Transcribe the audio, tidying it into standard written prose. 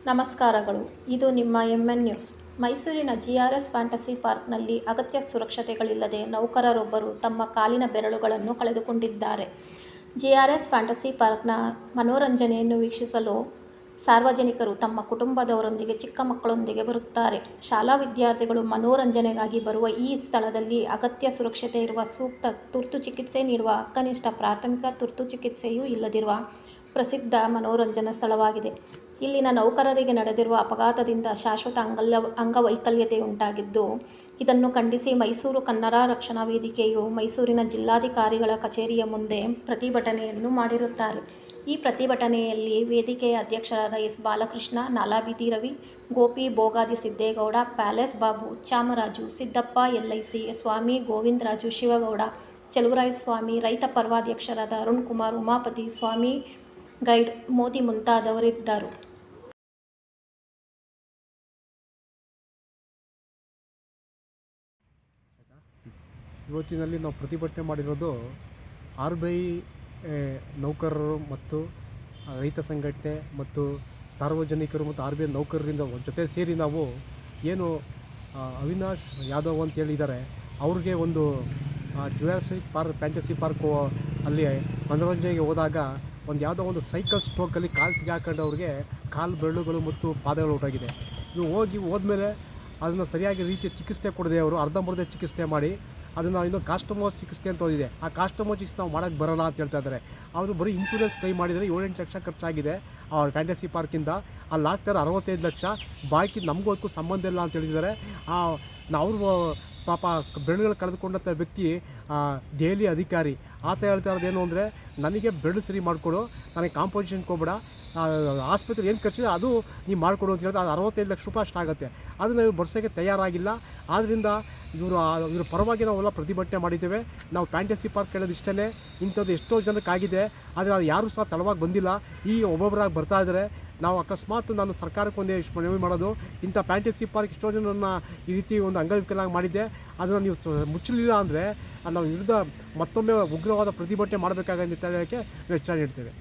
ನಮಸ್ಕಾರಗಳು. ಇದು ನಿಮ್ಮ MN ನ್ಯೂಸ್. ಮೈಸೂರಿನ GRS ಫ್ಯಾಂಟಸಿ ಪಾರ್ಕ್ನಲ್ಲಿ ಅಗತ್ಯ ಸುರಕ್ಷತೆಗಳಿಲ್ಲದೆ ನೌಕರರೊಬ್ಬರು ತಮ್ಮ ಕಾಲಿನ ಬೆರಳುಗಳನ್ನು ಕಳೆದುಕೊಂಡಿದ್ದಾರೆ. GRS ಫ್ಯಾಂಟಸಿ ಪಾರ್ಕ್ನ ಮನೋರಂಜನೆಯನ್ನು ವೀಕ್ಷಿಸಲು ಸಾರ್ವಜನಿಕರು ತಮ್ಮ ಕುಟುಂಬದವರೊಂದಿಗೆ, ಚಿಕ್ಕ ಮಕ್ಕಳೊಂದಿಗೆ ಬರುತ್ತಾರೆ. ಶಾಲಾ ವಿದ್ಯಾರ್ಥಿಗಳು ಮನೋರಂಜನೆಗಾಗಿ ಬರುವ ಈ ಸ್ಥಳದಲ್ಲಿ ಅಗತ್ಯ ಸುರಕ್ಷತೆ ಇರುವ, ಸೂಕ್ತ ತುರ್ತು ಚಿಕಿತ್ಸೆ ನೀಡುವ, ಕನಿಷ್ಠ ಪ್ರಾಥಮಿಕ ತುರ್ತು ಚಿಕಿತ್ಸೆಯೂ ಇಲ್ಲದಿರುವ ಪ್ರಸಿದ್ಧ ಮನೋರಂಜನಾ ಸ್ಥಳವಾಗಿದೆ. ಇಲ್ಲಿನ ನೌಕರರಿಗೆ ನಡೆದಿರುವ ಅಪಘಾತದಿಂದ ಶಾಶ್ವತ ಅಂಗವೈಕಲ್ಯತೆಯುಂಟಾಗಿದ್ದು, ಇದನ್ನು ಖಂಡಿಸಿ ಮೈಸೂರು ಕನ್ನಡ ರಕ್ಷಣಾ ವೇದಿಕೆಯು ಮೈಸೂರಿನ ಜಿಲ್ಲಾಧಿಕಾರಿಗಳ ಕಚೇರಿಯ ಮುಂದೆ ಪ್ರತಿಭಟನೆಯನ್ನು ಮಾಡಿರುತ್ತಾರೆ. ಈ ಪ್ರತಿಭಟನೆಯಲ್ಲಿ ವೇದಿಕೆಯ ಅಧ್ಯಕ್ಷರಾದ S. Balakrishna, Nalabeedi Ravi, Gopi, Bogadi Siddegowda, palace Babu, Chamaraju, Siddappa, LIC Swamy, Govindaraju, Shivagowda, Chaluvarayaswamy, ರೈತ ಪರ್ವಾಧ್ಯಕ್ಷರಾದ ಅರುಣ್ ಕುಮಾರ್, ಉಮಾಪತಿ, ಸ್ವಾಮಿ, ಗೈಡ್, ಮೋದಿ ಮುಂತಾದವರಿದ್ದರು. ಇವತ್ತಿನಲ್ಲಿ ನಾವು ಪ್ರತಿಭಟನೆ ಮಾಡಿರೋದು RBI ನೌಕರರು ಮತ್ತು ರೈತ ಸಂಘಟನೆ ಮತ್ತು ಸಾರ್ವಜನಿಕರು ಮತ್ತು RBI ನೌಕರರಿಂದ ಜೊತೆ ಸೇರಿ ನಾವು ಏನು ಅವಿನಾಶ್ ಯಾದವ್ ಅಂತ ಹೇಳಿದ್ದಾರೆ, ಅವ್ರಿಗೆ ಒಂದು ಜುರಾಸಿಕ್ ಪಾರ್ಕ್ ಫ್ಯಾಂಟಸಿ ಪಾರ್ಕು ಅಲ್ಲಿ ಮನೋರಂಜನೆಗೆ ಹೋದಾಗ ಯಾವುದೋ ಒಂದು ಸೈಕಲ್ ಸ್ಟ್ರೋಕಲ್ಲಿ ಕಾಲು ಸಿಗಾಕೊಂಡು ಅವ್ರಿಗೆ ಕಾಲು ಬೆರಳುಗಳು ಮತ್ತು ಪಾದಗಳು ಹೊರಟಾಗಿದೆ. ಇದು ಹೋದ್ಮೇಲೆ ಅದನ್ನು ಸರಿಯಾಗಿ ರೀತಿಯ ಚಿಕಿತ್ಸೆ ಕೊಡದೆ ಅವರು ಅರ್ಧಂಬರ್ಧ ಚಿಕಿತ್ಸೆ ಮಾಡಿ ಅದನ್ನು ಇನ್ನೂ ಕಾಸ್ಟಮೋ ಚಿಕಿತ್ಸೆ ಅಂತ ಓದಿದೆ. ಆ ಕಾಸ್ಟಮೋ ಚಿಕಿತ್ಸೆ ನಾವು ಮಾಡೋಕ್ಕೆ ಬರೋಲ್ಲ ಅಂತ ಹೇಳ್ತಾ ಇದ್ದಾರೆ. ಅವರು ಬರೀ ಇನ್ಶೂರೆನ್ಸ್ ಕ್ಲೈಮ್ ಮಾಡಿದರೆ 7-8 ಲಕ್ಷ ಖರ್ಚಾಗಿದೆ ಅವ್ರ ಫ್ಯಾಂಟಸಿ ಪಾರ್ಕಿಂದ. ಅಲ್ಲಿ ಆಗ್ತಾರೆ 65 ಲಕ್ಷ, ಬಾಕಿ ನಮಗೂ ಅದಕ್ಕೂ ಸಂಬಂಧ ಇಲ್ಲ ಅಂತ ಹೇಳಿದ್ದಾರೆ. ಅವರು ಪಾಪ ಬೆರಳುಗಳು ಕಳೆದುಕೊಂಡಂಥ ವ್ಯಕ್ತಿ ದೆಹಲಿ ಅಧಿಕಾರಿ. ಆತ ಹೇಳ್ತಾ ಇರೋದೇನು ಅಂದರೆ, ನನಗೆ ಬೆರಳು ಸರಿ ಮಾಡಿಕೊಡು, ನನಗೆ ಕಾಂಪೋಸಿಷನ್ ಕೊಬೇಡ, ಆಸ್ಪತ್ರೆ ಏನು ಖರ್ಚಿದೆ ಅದು ನೀವು ಮಾಡಿಕೊಡು ಅಂತ ಹೇಳಿದ್ರೆ ಅದು 65 ಲಕ್ಷ ರೂಪಾಯಿ ಅಷ್ಟಾಗುತ್ತೆ. ಅದನ್ನು ಇವ್ರು ಬರ್ಸೋಕ್ಕೆ ತಯಾರಾಗಿಲ್ಲ. ಆದ್ದರಿಂದ ಇವ್ರ ಪರವಾಗಿ ನಾವೆಲ್ಲ ಪ್ರತಿಭಟನೆ ಮಾಡಿದ್ದೇವೆ. ನಾವು ಫ್ಯಾಂಟಸಿ ಪಾರ್ಕ್ ಹೇಳೋದು ಇಷ್ಟೇ. ಇಂಥದ್ದು ಎಷ್ಟೋ ಜನಕ್ಕಾಗಿದೆ, ಆದರೆ ಅದು ಯಾರೂ ಸಹ ತಡವಾಗಿ ಬಂದಿಲ್ಲ. ಈ ಒಬ್ಬೊಬ್ಬರಾಗಿ ಬರ್ತಾ ಇದ್ದಾರೆ. ನಾವು ಅಕಸ್ಮಾತ್ ನಾನು ಸರ್ಕಾರಕ್ಕೆ ಒಂದೇ ಮನವಿ ಮಾಡೋದು, ಇಂಥ ಫ್ಯಾಂಟಸಿ ಪಾರ್ಕ್ ಎಷ್ಟೋ ಜನರನ್ನು ಈ ರೀತಿ ಒಂದು ಅಂಗವಿಕಲಾಗಿ ಮಾಡಿದ್ದೆ, ಅದನ್ನು ನೀವು ಮುಚ್ಚಲಿಲ್ಲ ಅಂದರೆ ನಾವು ವಿರುದ್ಧ ಮತ್ತೊಮ್ಮೆ ಉಗ್ರವಾದ ಪ್ರತಿಭಟನೆ ಮಾಡಬೇಕಾಗತ್ತೆ ಅಂತ ಹೇಳೋಕ್ಕೆ ನಾವು ಎಚ್ಚರ ನೀಡ್ತೇವೆ.